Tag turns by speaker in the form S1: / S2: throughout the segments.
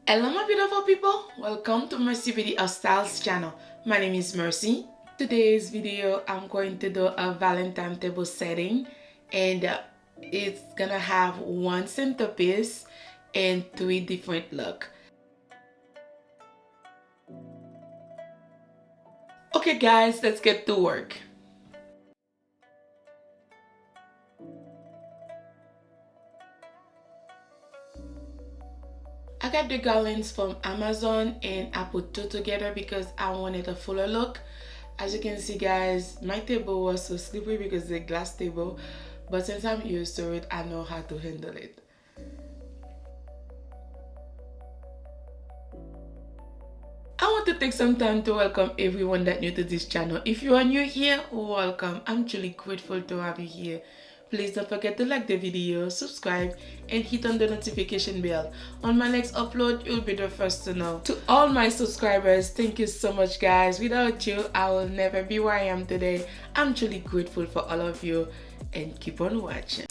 S1: Hello my beautiful people, welcome to Mercy Video Styles channel. My name is Mercy. Today's video I'm going to do a Valentine table setting, and it's gonna have one centerpiece and three different looks. Okay guys, let's get to work. I got the garlands from Amazon and I put two together because I wanted a fuller look. As you can see guys, my table was so slippery because it's a glass table, but since I'm used to it, I know how to handle it. I want to take some time to welcome everyone that's new to this channel. If you are new here, welcome. I'm truly grateful to have you here. Please don't forget to like the video, subscribe, and hit on the notification bell. On my next upload, you'll be the first to know. To all my subscribers, thank you so much guys. Without you, I will never be where I am today. I'm truly grateful for all of you, and keep on watching.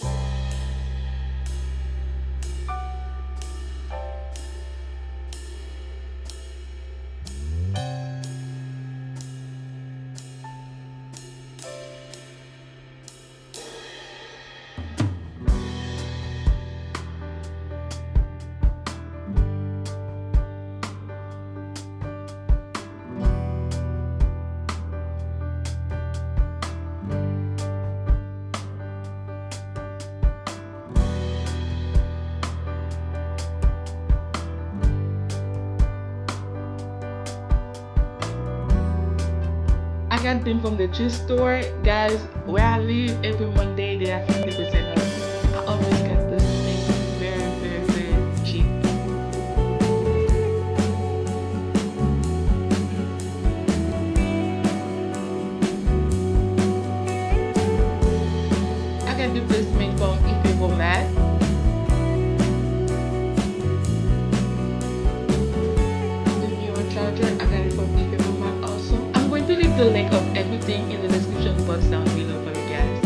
S1: I got them from the thrift store, guys. Where I live, every Monday they are 50% off. I always get this thing very cheap. I got the placement from P.O BOX. The newer charger, I got it from P.O BOX also. I'm going to leave the link of everything in the description box down below for you guys.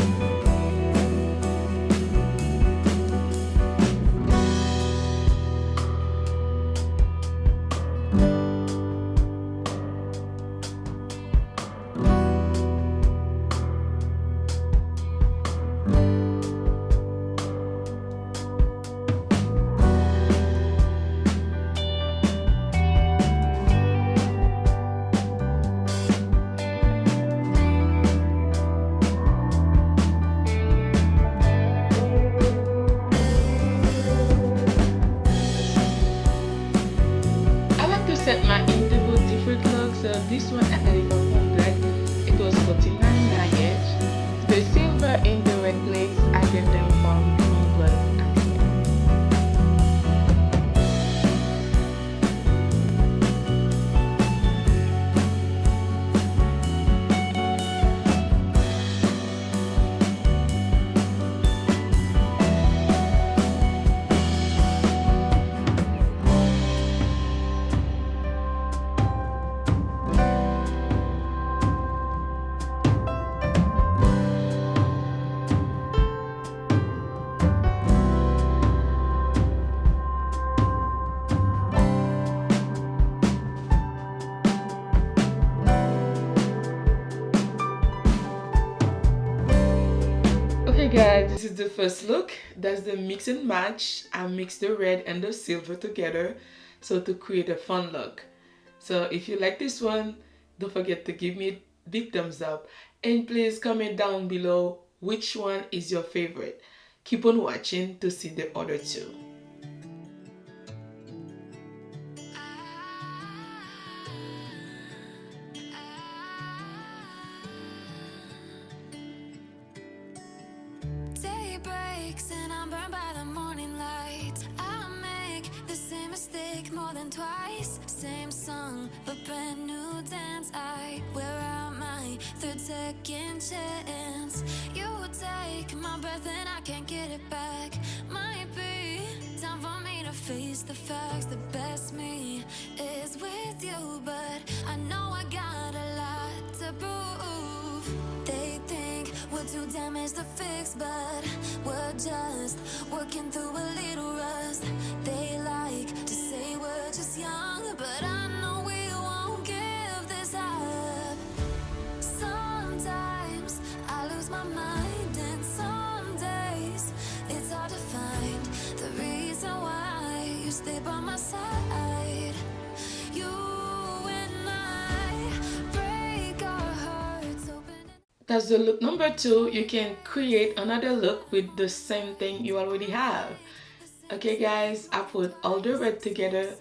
S1: Set my interval different looks. So this one I got it from Home Black. It was $14.99 each. The silver and the red plates I get them from Home Black. Okay guys, this is the first look. That's the mix and match. I mixed the red and the silver together so to create a fun look. So if you like this one, don't forget to give me a big thumbs up, and please comment down below which one is your favorite. Keep on watching to see the other two.
S2: And I'm burned by the morning light. I make the same mistake more than twice. Same song, but brand new dance. I wear out my third second chance. You take my breath and I can't get it back. Might be time for me to face the facts. The best me is with you, but I know I got a lot to prove. They think we're too damaged to fix, but we're just working through a little rust. They like to say we're just stay by my side. You and I break our hearts open.
S1: That's the look number 2. You can create another look with the same thing you already have. Okay guys, I put all the red together.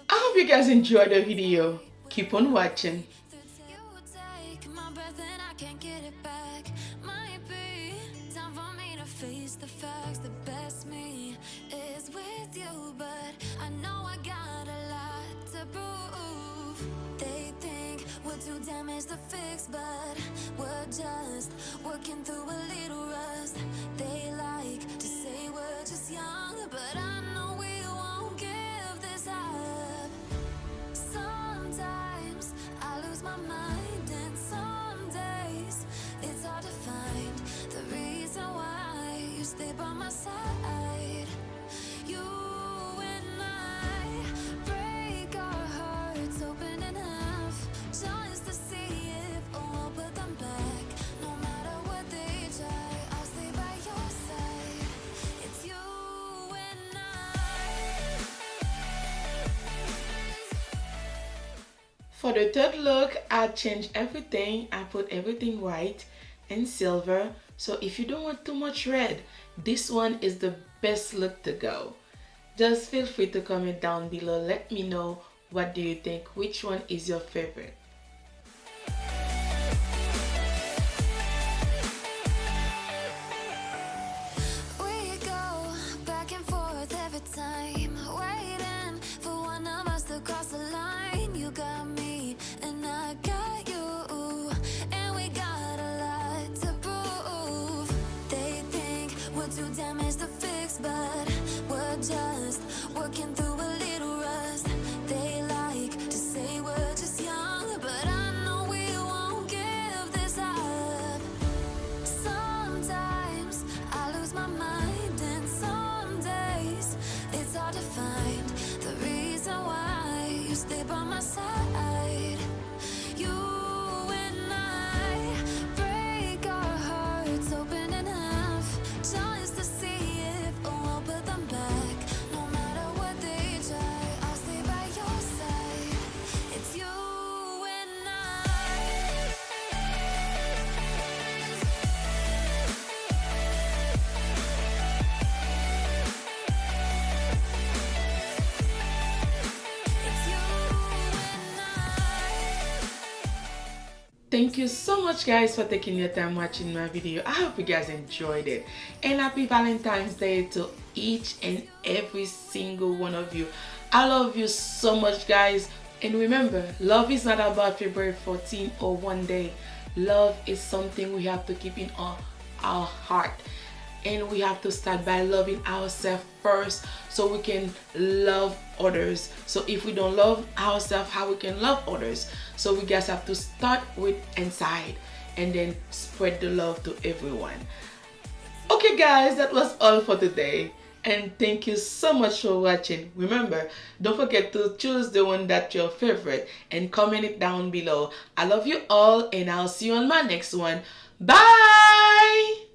S1: I hope you guys enjoyed the video. Keep on watching.
S2: You take my breath and I can't get it back. Might be time for me to face the facts. The best me is with you, but I know I got a lot to prove. They think we're too damaged to fix, but we're just working through a little rust. They like to say we're just young, but I know we won't give this up. Sometimes I lose my mind, and some days it's hard to find the reason why you stay by my side. You and I break our hearts open in half, just to see if we'll put them back. No matter what they try, I'll stay by your side. It's you and I.
S1: For the third look, I changed everything. I put everything white and silver. So if you don't want too much red, this one is the best look to go. Just feel free to comment down below. Let me know what do you think, which one is your favorite.
S2: We go back and forth every time, waiting for one of us to cross the line. You got me and I got you, and we got a lot to prove. They think we're too damaged to fix, but we're just working through a little rust. They like to say we're just young, but I know we won't give this up. Sometimes I lose my mind, and some days it's hard to find the reason why you stay by my side. You and I break our hearts open in half, just to see if we'll put them back. No matter what they try, I'll stay by your side. It's you and I. It's you and I.
S1: Thank you so much guys for taking your time watching my video. I hope you guys enjoyed it, and happy Valentine's Day to each and every single one of you. I love you so much guys, and remember, love is not about February 14 or one day. Love is something we have to keep in our heart, and we have to start by loving ourselves first so we can love others. So if we don't love ourselves, how we can love others? So we guys have to start with inside and then spread the love to everyone. Okay guys, that was all for today, and thank you so much for watching. Remember, don't forget to choose the one that's your favorite and comment it down below. I love you all, and I'll see you on my next one. Bye.